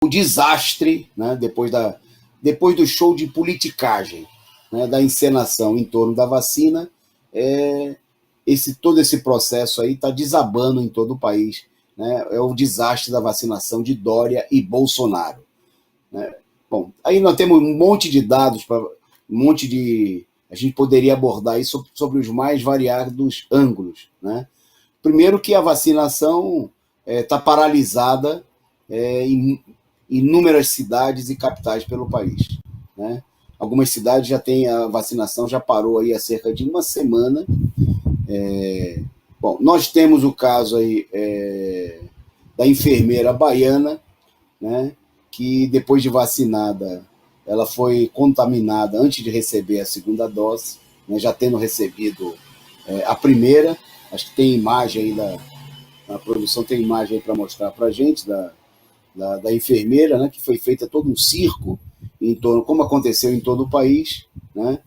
o desastre, né, depois do show de politicagem, né, da encenação em torno da vacina, todo esse processo aí está desabando em todo o país. Né, é o desastre da vacinação de Dória e Bolsonaro. Né. Bom, aí nós temos um monte de dados, a gente poderia abordar isso sobre os mais variados ângulos. Né. Primeiro que a vacinação está paralisada em inúmeras cidades e capitais pelo país. Né? Algumas cidades já têm a vacinação, já parou aí há cerca de uma semana. Bom, nós temos o caso aí da enfermeira baiana, né, que depois de vacinada, ela foi contaminada antes de receber a segunda dose, né, já tendo recebido a primeira. Acho que tem imagem aí a produção tem imagem aí para mostrar para a gente da enfermeira, né, que foi feita todo um circo em torno, como aconteceu em todo o país, né,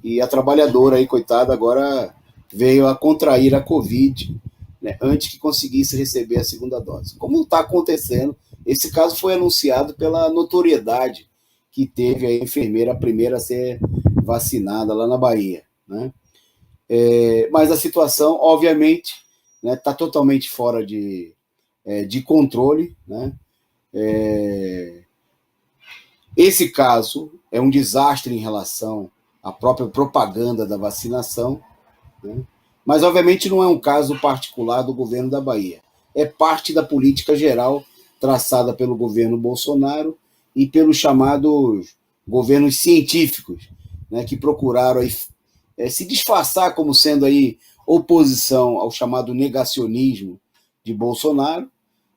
e a trabalhadora aí, coitada, agora veio a contrair a Covid, né, antes que conseguisse receber a segunda dose. Como está acontecendo, esse caso foi anunciado pela notoriedade que teve a enfermeira, a primeira a ser vacinada lá na Bahia. Né. Mas a situação, obviamente, está totalmente fora de controle. Né. Esse caso é um desastre em relação à própria propaganda da vacinação, né? Mas, obviamente, não é um caso particular do governo da Bahia. É parte da política geral traçada pelo governo Bolsonaro e pelos chamados governos científicos, né, que procuraram aí, se disfarçar como sendo aí oposição ao chamado negacionismo de Bolsonaro,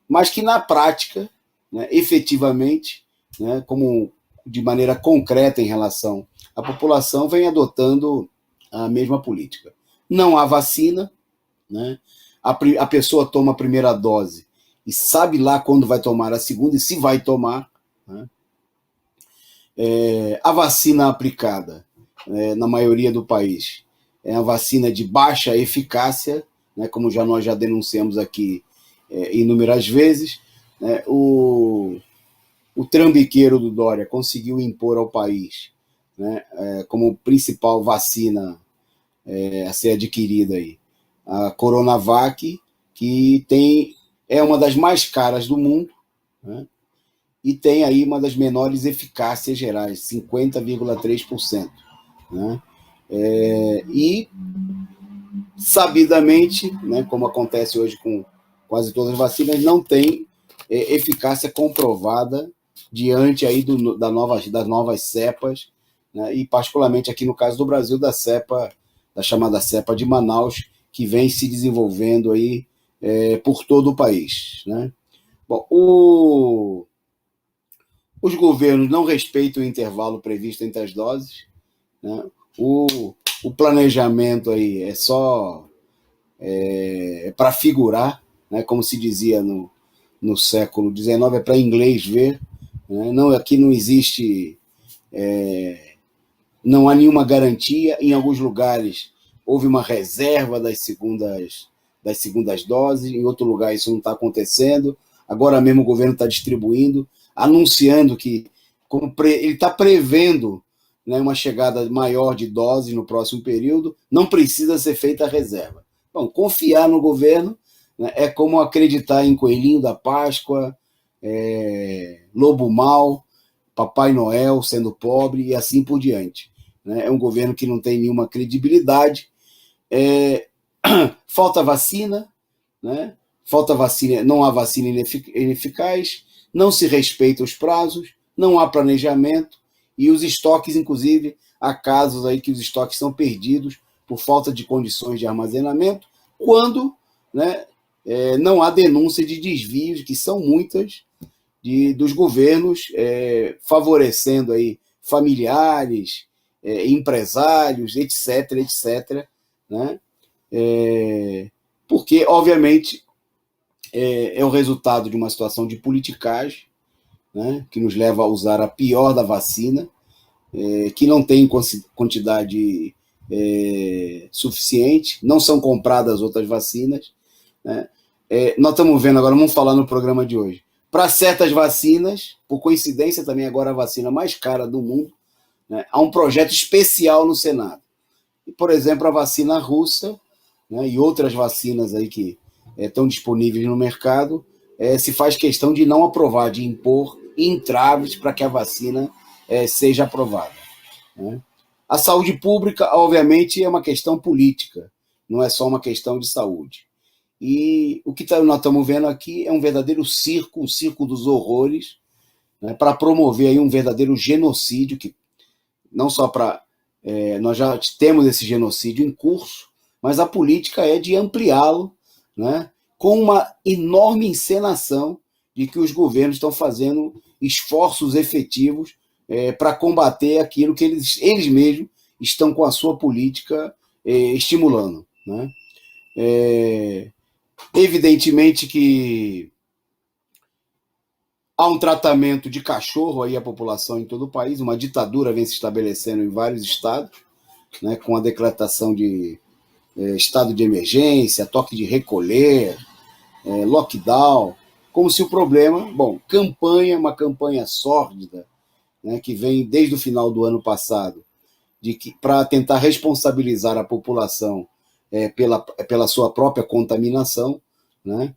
mas que, na prática, né, efetivamente, né, como de maneira concreta em relação à população, vem adotando a mesma política. Não há vacina, né, a pessoa toma a primeira dose e sabe lá quando vai tomar a segunda e se vai tomar. Né. A vacina aplicada, na maioria do país, é uma vacina de baixa eficácia, né, como nós já denunciamos aqui inúmeras vezes. Né, o trambiqueiro do Dória conseguiu impor ao país, né, como principal vacina a ser adquirida aí, a Coronavac, que é uma das mais caras do mundo, né, e tem aí uma das menores eficácias gerais, 50,3%. Né, e, sabidamente, né, como acontece hoje com quase todas as vacinas, não tem eficácia comprovada diante aí das novas cepas, né, e particularmente aqui no caso do Brasil, da chamada cepa de Manaus, que vem se desenvolvendo aí por todo o país. Né. Bom, os governos não respeitam o intervalo previsto entre as doses. Né. O planejamento aí é só para figurar, né, como se dizia no século XIX, é para inglês ver. Né. Aqui não existe, não há nenhuma garantia. Em alguns lugares houve uma reserva das segundas doses, em outro lugar isso não está acontecendo. Agora mesmo o governo está distribuindo, anunciando que ele está prevendo, né, uma chegada maior de doses no próximo período, não precisa ser feita a reserva. Bom, confiar no governo, né, é como acreditar em Coelhinho da Páscoa, Lobo Mau, Papai Noel sendo pobre e assim por diante. Né? É um governo que não tem nenhuma credibilidade. Falta vacina, né? Não há vacina ineficaz, não se respeita os prazos, não há planejamento, e os estoques, inclusive, há casos aí que os estoques são perdidos por falta de condições de armazenamento, quando, né, não há denúncia de desvios, que são muitas, dos governos favorecendo aí familiares, empresários, etc., etc., né? Porque, obviamente, é o resultado de uma situação de politicagem, né, que nos leva a usar a pior da vacina, que não tem quantidade suficiente, não são compradas outras vacinas. Né. Nós estamos vendo agora, vamos falar no programa de hoje, Para certas vacinas, por coincidência também agora a vacina mais cara do mundo, né, há um projeto especial no Senado. E, por exemplo, a vacina russa, né, e outras vacinas aí que estão disponíveis no mercado, se faz questão de não aprovar, de impor entraves para que a vacina seja aprovada. Né? A saúde pública, obviamente, é uma questão política, não é só uma questão de saúde. E o que nós estamos vendo aqui é um verdadeiro circo, um circo dos horrores, né, para promover aí um verdadeiro genocídio, que não só para... nós já temos esse genocídio em curso, mas a política é de ampliá-lo, né, com uma enorme encenação de que os governos estão fazendo esforços efetivos para combater aquilo que eles mesmos estão com a sua política estimulando. Né? Evidentemente que há um tratamento de cachorro aí à população em todo o país, uma ditadura vem se estabelecendo em vários estados, né, com a decretação de estado de emergência, toque de recolher, lockdown, como se o problema... Bom, uma campanha sórdida, né, que vem desde o final do ano passado, para tentar responsabilizar a população pela sua própria contaminação, né,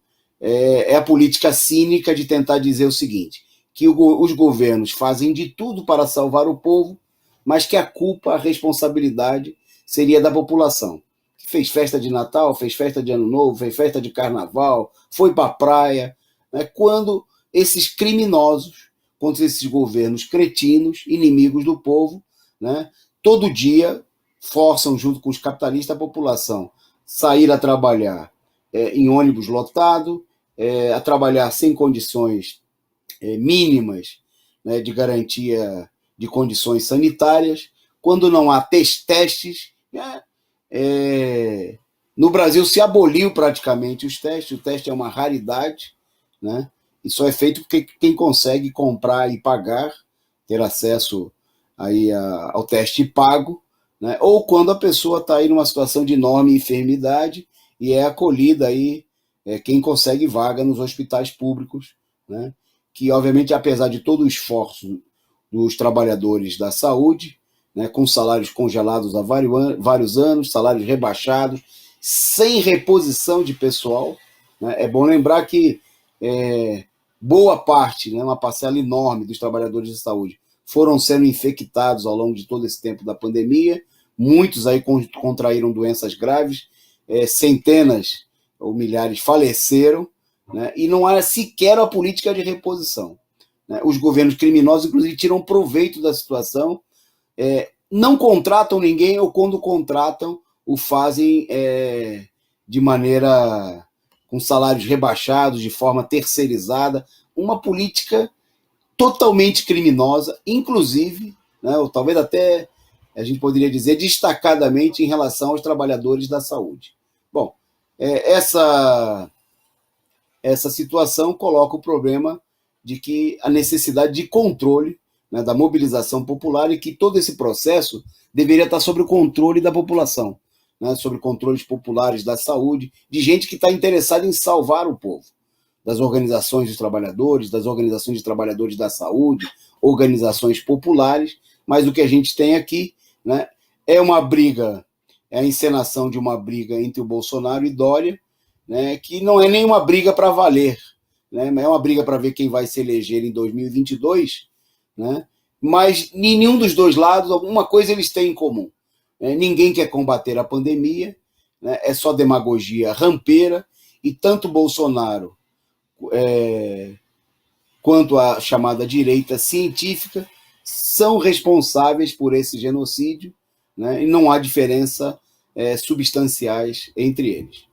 a política cínica de tentar dizer o seguinte, que os governos fazem de tudo para salvar o povo, mas que a culpa, a responsabilidade seria da população. Que fez festa de Natal, fez festa de Ano Novo, fez festa de Carnaval, foi para a praia, né, quando esses criminosos, contra esses governos cretinos, inimigos do povo, né, todo dia forçam, junto com os capitalistas, a população sair a trabalhar em ônibus lotado, a trabalhar sem condições mínimas, né, de garantia de condições sanitárias, quando não há testes. Né, no Brasil se aboliu praticamente os testes, o teste é uma raridade, né, e só é feito porque quem consegue comprar e pagar, ter acesso aí ao teste pago, né, ou quando a pessoa está aí numa situação de enorme enfermidade e é acolhida aí, quem consegue vaga nos hospitais públicos, né, que obviamente, apesar de todo o esforço dos trabalhadores da saúde, né, com salários congelados há vários anos, salários rebaixados, sem reposição de pessoal, né, é bom lembrar que boa parte, né, uma parcela enorme dos trabalhadores de saúde foram sendo infectados ao longo de todo esse tempo da pandemia, muitos aí contraíram doenças graves, centenas ou milhares faleceram, né, e não há sequer a política de reposição. Né? Os governos criminosos, inclusive, tiram proveito da situação, não contratam ninguém, ou quando contratam, o fazem de maneira com salários rebaixados, de forma terceirizada, uma política totalmente criminosa, inclusive, né, ou talvez até a gente poderia dizer destacadamente em relação aos trabalhadores da saúde. Bom, essa situação coloca o problema de que a necessidade de controle, né, da mobilização popular, e que todo esse processo deveria estar sob o controle da população, né, sobre controles populares da saúde, de gente que está interessada em salvar o povo, das organizações dos trabalhadores, das organizações de trabalhadores da saúde, organizações populares, mas o que a gente tem aqui, né, é uma briga, é a encenação de uma briga entre o Bolsonaro e Dória, né, que não é nenhuma briga para valer, né, é uma briga para ver quem vai se eleger em 2022, né, mas nenhum dos dois lados, alguma coisa eles têm em comum. Ninguém quer combater a pandemia, né, é só demagogia rampeira, e tanto Bolsonaro quanto a chamada direita científica são responsáveis por esse genocídio, né, e não há diferença substanciais entre eles.